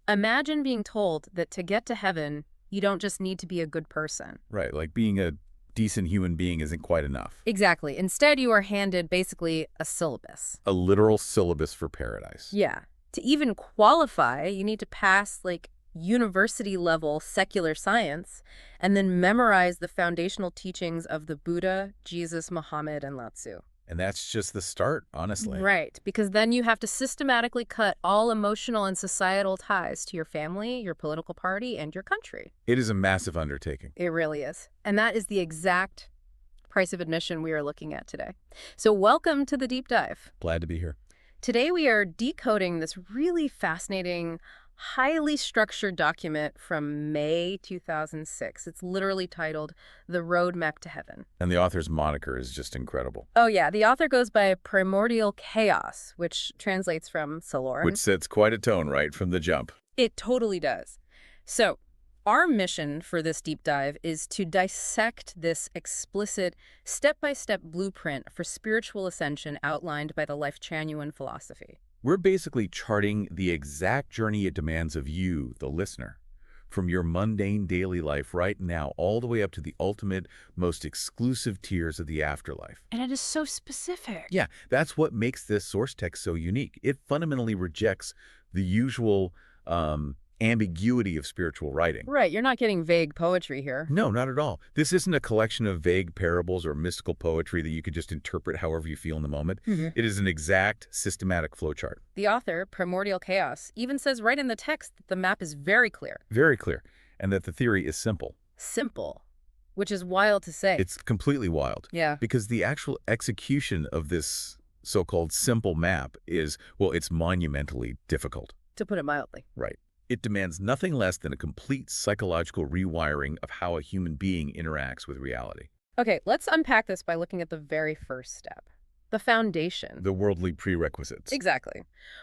Imagine being told that to get to heaven, you don't just need to be a good person. Right, like being a decent human being isn't quite enough. Exactly. Instead, you are handed basically a syllabus. A literal syllabus for paradise. Yeah. To even qualify, you need to pass like university level secular science and then memorize the foundational teachings of the Buddha, Jesus, Muhammad, and Lao Tzu. And that's just the start, honestly. Right, because then you have to systematically cut all emotional and societal ties to your family, your political party, and your country. It is a massive undertaking. It really is. And that is the exact price of admission we are looking at today. So welcome to the deep dive. Glad to be here. Today we are decoding this really fascinating, highly structured document from May 2006. It's literally titled The Roadmap to Heaven. And the author's moniker is just incredible. Oh yeah, the author goes by Primordial Chaos, which translates from Saloran. Which sets quite a tone right from the jump. It totally does. So, our mission for this deep dive is to dissect this explicit, step-by-step blueprint for spiritual ascension outlined by the Lifechanyuan philosophy. We're basically charting the exact journey it demands of you, the listener, from your mundane daily life right now all the way up to the ultimate, most exclusive tiers of the afterlife. And it is so specific. Yeah, that's what makes this source text so unique. It fundamentally rejects the usual ambiguity of spiritual writing. Right, you're not getting vague poetry here. No, not at all. This isn't a collection of vague parables or mystical poetry that you could just interpret however you feel in the moment. It is an exact, systematic flowchart. The author, Primordial Chaos, even says right in the text that the map is very clear. Very clear. And that the theory is simple. Simple, which is wild to say. It's completely wild. Yeah. Because the actual execution of this so-called simple map is, well, it's monumentally difficult. To put it mildly. Right. It demands nothing less than a complete psychological rewiring of how a human being interacts with reality. Okay, let's unpack this by looking at the very first step. The foundation. The worldly prerequisites. Exactly.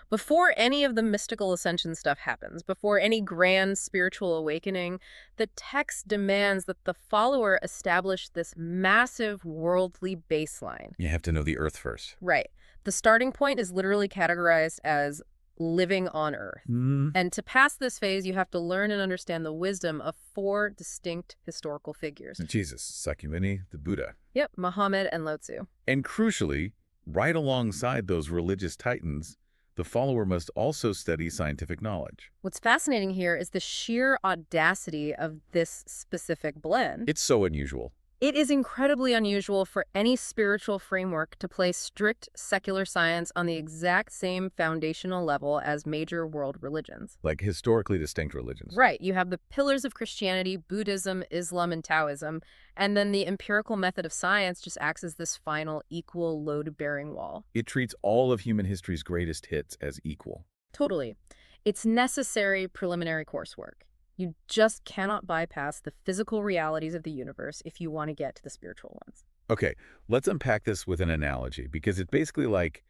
Before any of the mystical ascension stuff happens, before any grand spiritual awakening, the text demands that the follower establish this massive worldly baseline. You have to know the earth first. Right. The starting point is literally categorized as living on Earth. And to pass this phase, you have to learn and understand the wisdom of 4 distinct historical figures. Jesus, Sakyamuni, the Buddha. Yep, Muhammad and Lao Tzu. And crucially, right alongside those religious titans, the follower must also study scientific knowledge. What's fascinating here is the sheer audacity of this specific blend. It's so unusual. It is incredibly unusual for any spiritual framework to place strict secular science on the exact same foundational level as major world religions. Like historically distinct religions. Right. You have the pillars of Christianity, Buddhism, Islam, and Taoism, and then the empirical method of science just acts as this final equal load-bearing wall. It treats all of human history's greatest hits as equal. Totally. It's necessary preliminary coursework. You just cannot bypass the physical realities of the universe if you want to get to the spiritual ones. Okay, let's unpack this with an analogy, because it's basically like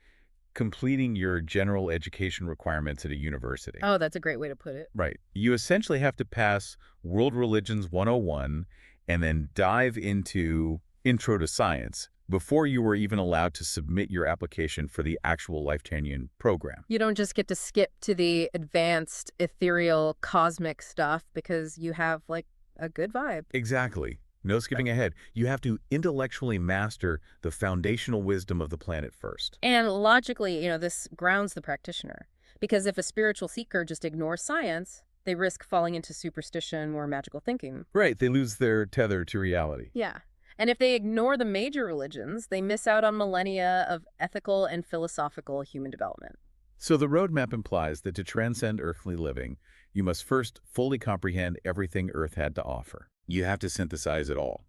completing your general education requirements at a university. Oh, that's a great way to put it. Right. You essentially have to pass World Religions 101 and then dive into Intro to Science before you were even allowed to submit your application for the actual Lifechanyuan program. You don't just get to skip to the advanced, ethereal, cosmic stuff because you have, like, a good vibe. Exactly. No skipping ahead. You have to intellectually master the foundational wisdom of the planet first. And logically, this grounds the practitioner. Because if a spiritual seeker just ignores science, they risk falling into superstition or magical thinking. Right. They lose their tether to reality. Yeah. And if they ignore the major religions, they miss out on millennia of ethical and philosophical human development. So the roadmap implies that to transcend earthly living, you must first fully comprehend everything Earth had to offer. You have to synthesize it all.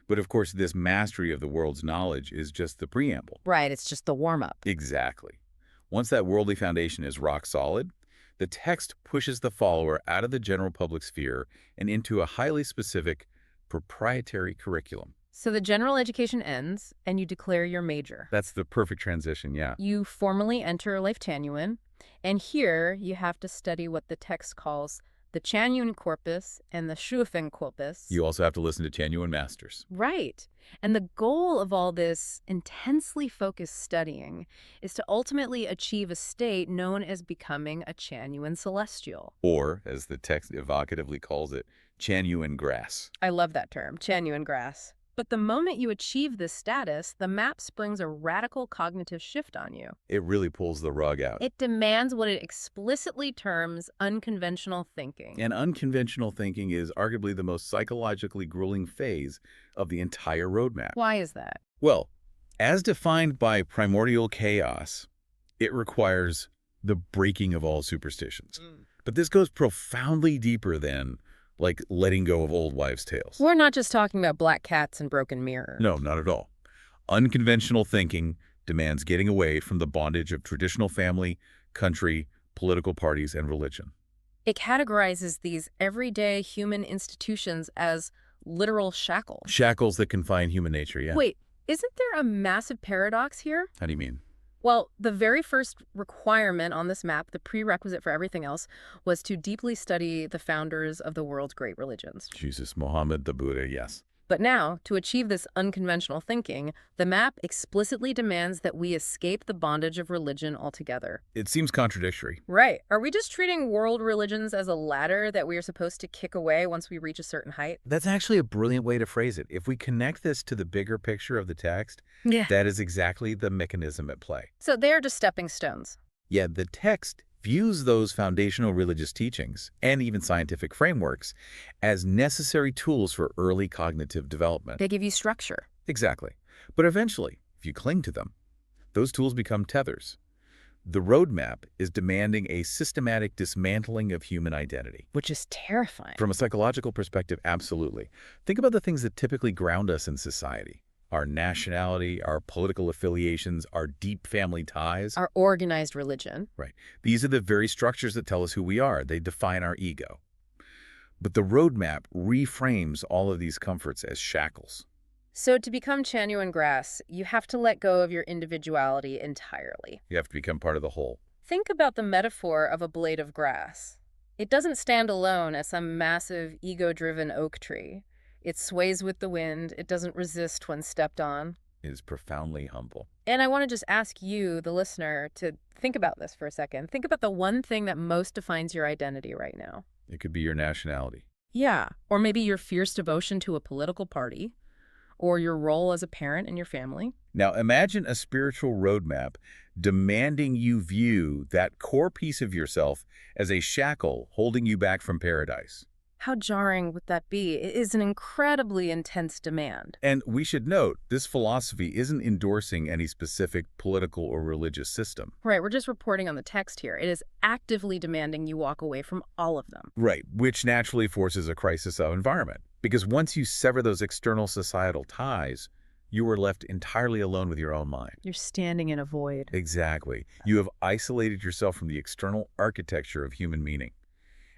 But of course, this mastery of the world's knowledge is just the preamble. Right, it's just the warm-up. Exactly. Once that worldly foundation is rock solid, the text pushes the follower out of the general public sphere and into a highly specific, proprietary curriculum. So the general education ends, and you declare your major. That's the perfect transition, yeah. You formally enter Lifechanyuan, and here you have to study what the text calls the Chanyun corpus and the Shufen corpus. You also have to listen to Chanyuan masters. Right. And the goal of all this intensely focused studying is to ultimately achieve a state known as becoming a Chanyuan celestial. Or, as the text evocatively calls it, Chanyuan grass. I love that term, Chanyuan grass. But the moment you achieve this status, the map springs a radical cognitive shift on you. It really pulls the rug out. It demands what it explicitly terms unconventional thinking. And unconventional thinking is arguably the most psychologically grueling phase of the entire roadmap. Why is that? Well, as defined by primordial chaos, it requires the breaking of all superstitions. But this goes profoundly deeper than, like, letting go of old wives' tales. We're not just talking about black cats and broken mirrors. No, not at all. Unconventional thinking demands getting away from the bondage of traditional family, country, political parties, and religion. It categorizes these everyday human institutions as literal shackles. Shackles that confine human nature, yeah. Wait, isn't there a massive paradox here? How do you mean? Well, the very first requirement on this map, the prerequisite for everything else, was to deeply study the founders of the world's great religions. Jesus, Muhammad, the Buddha, yes. But now, to achieve this unconventional thinking, the map explicitly demands that we escape the bondage of religion altogether. It seems contradictory. Right. Are we just treating world religions as a ladder that we are supposed to kick away once we reach a certain height? That's actually a brilliant way to phrase it. If we connect this to the bigger picture of the text, that is exactly the mechanism at play. So they are just stepping stones. Yeah, the text views those foundational religious teachings and even scientific frameworks as necessary tools for early cognitive development. They give you structure. Exactly. But eventually, if you cling to them, those tools become tethers. The roadmap is demanding a systematic dismantling of human identity. Which is terrifying. From a psychological perspective, absolutely. Think about the things that typically ground us in society. Our nationality, our political affiliations, our deep family ties. Our organized religion. Right. These are the very structures that tell us who we are. They define our ego. But the roadmap reframes all of these comforts as shackles. So to become Chanyuan grass, you have to let go of your individuality entirely. You have to become part of the whole. Think about the metaphor of a blade of grass. It doesn't stand alone as some massive, ego-driven oak tree. It sways with the wind. It doesn't resist when stepped on. It is profoundly humble. And I want to just ask you, the listener, to think about this for a second. Think about the one thing that most defines your identity right now. It could be your nationality. Yeah, or maybe your fierce devotion to a political party, or your role as a parent in your family. Now imagine a spiritual roadmap demanding you view that core piece of yourself as a shackle holding you back from paradise. How jarring would that be? It is an incredibly intense demand. And we should note, this philosophy isn't endorsing any specific political or religious system. Right, we're just reporting on the text here. It is actively demanding you walk away from all of them. Right, which naturally forces a crisis of environment. Because once you sever those external societal ties, you are left entirely alone with your own mind. You're standing in a void. Exactly. You have isolated yourself from the external architecture of human meaning.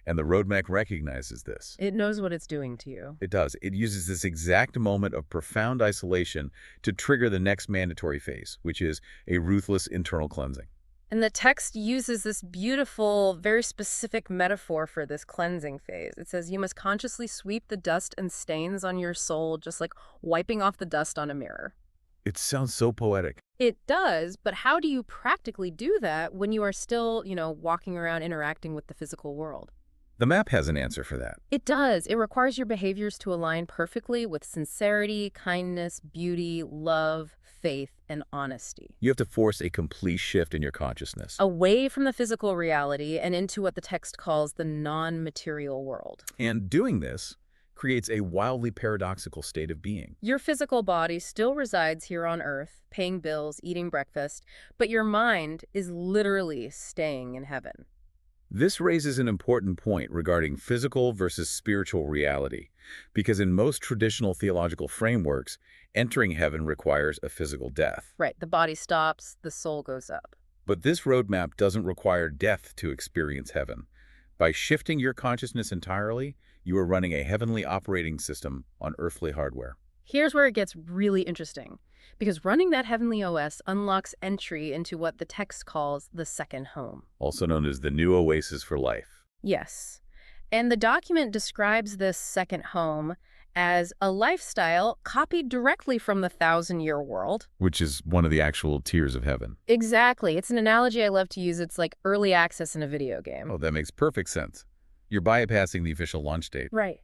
And the roadmap recognizes this. It knows what it's doing to you. It does. It uses this exact moment of profound isolation to trigger the next mandatory phase, which is a ruthless internal cleansing. And the text uses this beautiful, very specific metaphor for this cleansing phase. It says you must consciously sweep the dust and stains on your soul, just like wiping off the dust on a mirror. It sounds so poetic. It does, but how do you practically do that when you are still, walking around interacting with the physical world? The map has an answer for that. It does. It requires your behaviors to align perfectly with sincerity, kindness, beauty, love, faith, and honesty. You have to force a complete shift in your consciousness. Away from the physical reality and into what the text calls the non-material world. And doing this creates a wildly paradoxical state of being. Your physical body still resides here on Earth, paying bills, eating breakfast, but your mind is literally staying in heaven. This raises an important point regarding physical versus spiritual reality, because in most traditional theological frameworks, entering heaven requires a physical death. Right, the body stops, the soul goes up. But this roadmap doesn't require death to experience heaven. By shifting your consciousness entirely, you are running a heavenly operating system on earthly hardware. Here's where it gets really interesting, because running that heavenly OS unlocks entry into what the text calls the second home. Also known as the new oasis for life. Yes. And the document describes this second home as a lifestyle copied directly from the thousand-year world. Which is one of the actual tiers of heaven. Exactly. It's an analogy I love to use. It's like early access in a video game. Oh, that makes perfect sense. You're bypassing the official launch date. Right.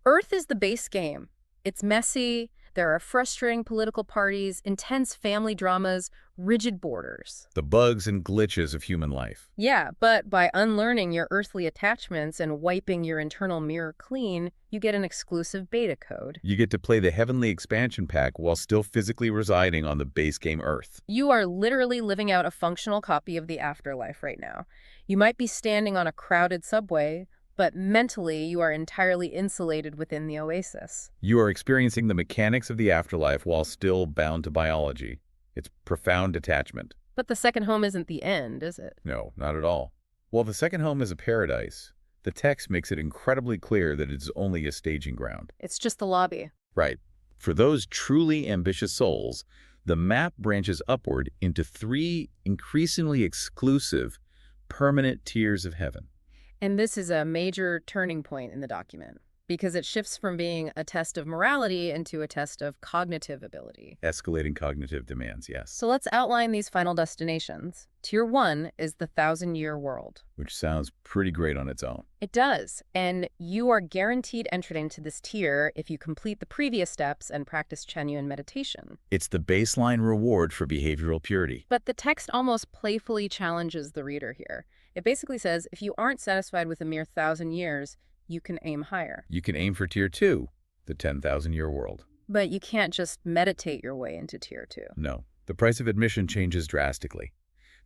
Earth is the base game. It's messy, there are frustrating political parties, intense family dramas, rigid borders. The bugs and glitches of human life. Yeah, but by unlearning your earthly attachments and wiping your internal mirror clean, you get an exclusive beta code. You get to play the Heavenly Expansion Pack while still physically residing on the base game Earth. You are literally living out a functional copy of the afterlife right now. You might be standing on a crowded subway, but mentally you are entirely insulated within the oasis. You are experiencing the mechanics of the afterlife while still bound to biology. It's profound detachment. But the second home isn't the end, is it? No, not at all. While the second home is a paradise, the text makes it incredibly clear that it's only a staging ground. It's just the lobby. Right. For those truly ambitious souls, the map branches upward into 3 increasingly exclusive, permanent tiers of heaven. And this is a major turning point in the document, because it shifts from being a test of morality into a test of cognitive ability. Escalating cognitive demands, yes. So let's outline these final destinations. Tier 1 is the thousand-year world. Which sounds pretty great on its own. It does, and you are guaranteed entry into this tier if you complete the previous steps and practice Chanyuan meditation. It's the baseline reward for behavioral purity. But the text almost playfully challenges the reader here. It basically says, if you aren't satisfied with a mere 1,000 years, you can aim higher. You can aim for Tier 2, the 10,000-year world. But you can't just meditate your way into Tier 2. No. The price of admission changes drastically.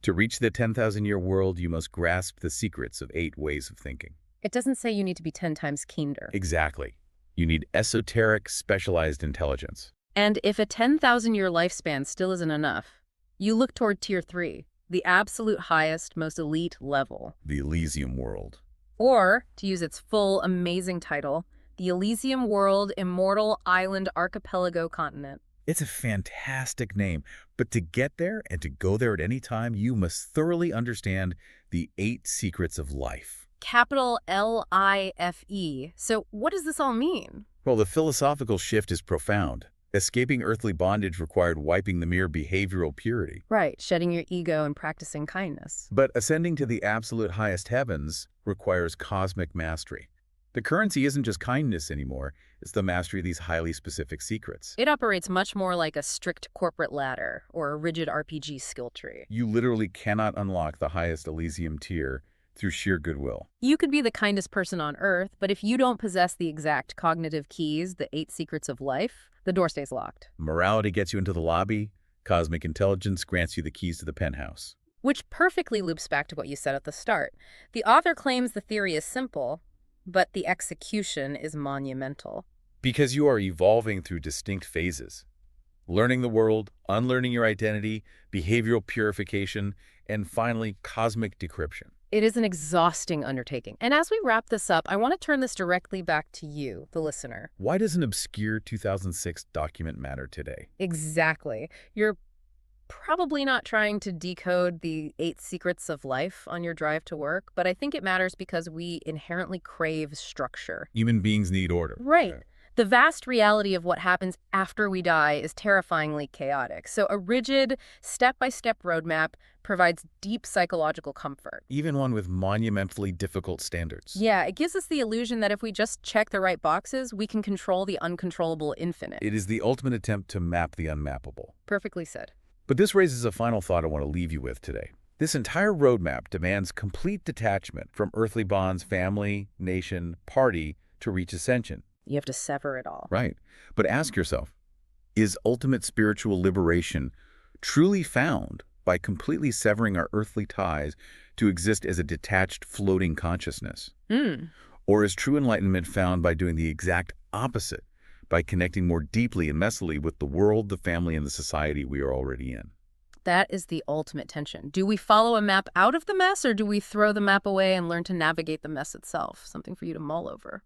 To reach the 10,000-year world, you must grasp the secrets of 8 ways of thinking. It doesn't say you need to be 10 times kinder. Exactly. You need esoteric, specialized intelligence. And if a 10,000-year lifespan still isn't enough, you look toward Tier 3, the absolute highest, most elite level. The Elysium world. Or, to use its full, amazing title, the Elysium World Immortal Island Archipelago Continent. It's a fantastic name, but to get there and to go there at any time, you must thoroughly understand the 8 secrets of life. Capital L-I-F-E. So what does this all mean? Well, the philosophical shift is profound. Escaping earthly bondage required wiping the mere behavioral purity. Right, shedding your ego and practicing kindness. But ascending to the absolute highest heavens requires cosmic mastery. The currency isn't just kindness anymore, it's the mastery of these highly specific secrets. It operates much more like a strict corporate ladder or a rigid RPG skill tree. You literally cannot unlock the highest Elysium tier through sheer goodwill. You could be the kindest person on Earth, but if you don't possess the exact cognitive keys, the 8 secrets of life, the door stays locked. Morality gets you into the lobby. Cosmic intelligence grants you the keys to the penthouse. Which perfectly loops back to what you said at the start. The author claims the theory is simple, but the execution is monumental. Because you are evolving through distinct phases. Learning the world, unlearning your identity, behavioral purification, and finally, cosmic decryption. It is an exhausting undertaking. And as we wrap this up, I want to turn this directly back to you, the listener. Why does an obscure 2006 document matter today? Exactly. You're probably not trying to decode the 8 secrets of life on your drive to work, but I think it matters because we inherently crave structure. Human beings need order. Right. Okay. The vast reality of what happens after we die is terrifyingly chaotic. So a rigid, step-by-step roadmap provides deep psychological comfort. Even one with monumentally difficult standards. Yeah, it gives us the illusion that if we just check the right boxes, we can control the uncontrollable infinite. It is the ultimate attempt to map the unmappable. Perfectly said. But this raises a final thought I want to leave you with today. This entire roadmap demands complete detachment from earthly bonds, family, nation, party, to reach ascension. You have to sever it all. Right. But ask yourself, is ultimate spiritual liberation truly found by completely severing our earthly ties to exist as a detached, floating consciousness? Or is true enlightenment found by doing the exact opposite, by connecting more deeply and messily with the world, the family, and the society we are already in? That is the ultimate tension. Do we follow a map out of the mess, or do we throw the map away and learn to navigate the mess itself? Something for you to mull over.